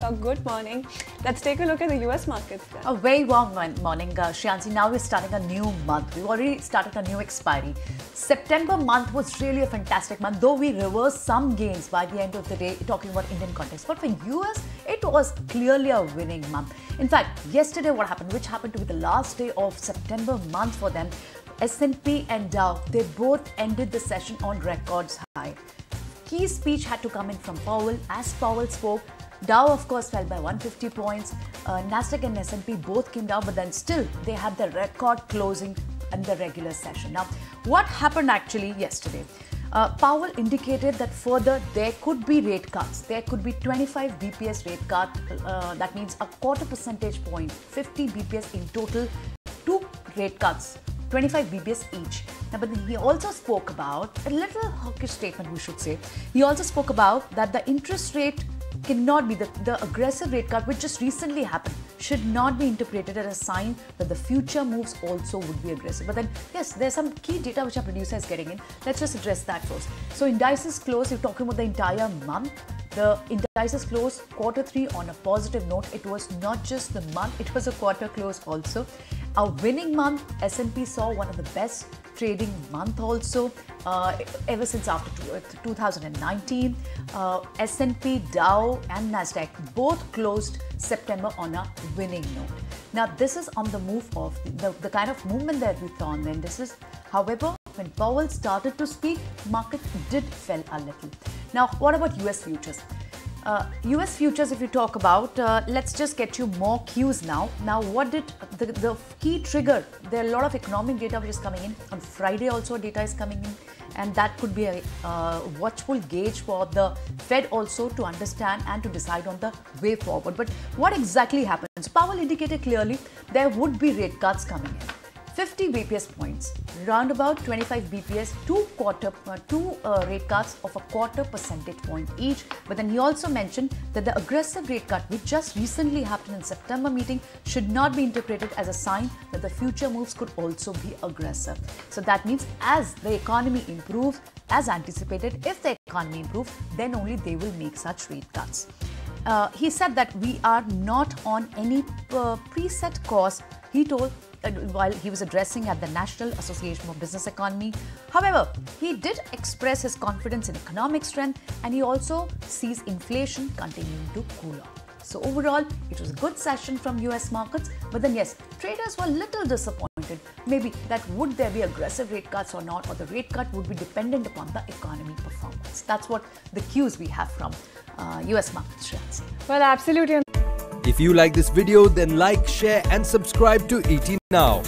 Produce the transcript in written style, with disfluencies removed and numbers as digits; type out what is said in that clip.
Good morning. Let's take a look at the US markets then. A very warm morning, Shyansi. Now we're starting a new month. We've already started a new expiry. September month was really a fantastic month, though we reversed some gains by the end of the day, talking about Indian context. But for US, it was clearly a winning month. In fact, yesterday what happened, which happened to be the last day of September month for them, S&P and Dow, they both ended the session on records high. Key speech had to come in from Powell. As Powell spoke, Dow, of course, fell by 150 points. Nasdaq and S&P both came down, but then still they had the record closing in the regular session. Now, what happened actually yesterday? Powell indicated that further there could be rate cuts. There could be 25 BPS rate cut. That means a quarter percentage point, 50 BPS in total, 2 rate cuts, 25 BPS each. Now, but then he also spoke about a little hawkish statement, we should say. He also spoke about that the interest rate cannot be the aggressive rate cut, which just recently happened, should not be interpreted as a sign that the future moves also would be aggressive. But then, yes, there's some key data which our producer is getting in. Let's just address that first. So, indices closed, you're talking about the entire month. The indices closed Q3 on a positive note. It was not just the month, it was a quarter close also. A winning month. S&P saw one of the best trading month also ever since after 2019. S&P, Dow and Nasdaq both closed September on a winning note. Now this is on the move of the kind of movement that we saw on the indices. However, when Powell started to speak, market did fell a little. Now what about US futures? US futures, if you talk about, let's just get you more cues now. Now, what did the key trigger? There are a lot of economic data which is coming in. On Friday also data is coming in, and that could be a watchful gauge for the Fed also to understand and to decide on the way forward. But what exactly happens? Powell indicated clearly there would be rate cuts coming in. 50 BPS points, round about 25 BPS, two rate cuts of a quarter percentage point each. But then he also mentioned that the aggressive rate cut, which just recently happened in September meeting, should not be interpreted as a sign that the future moves could also be aggressive. So that means as the economy improves, as anticipated, if the economy improves, then only they will make such rate cuts. He said that we are not on any preset course, he told, while he was addressing at the National Association for Business Economy. However, he did express his confidence in economic strength, and he also sees inflation continuing to cool off. So overall, it was a good session from US markets, but then yes, traders were a little disappointed. Maybe that would there be aggressive rate cuts or not, or the rate cut would be dependent upon the economy performance. That's what the cues we have from US markets, Shyansi. Well, absolutely. If you like this video, then like, share and subscribe to ET Now.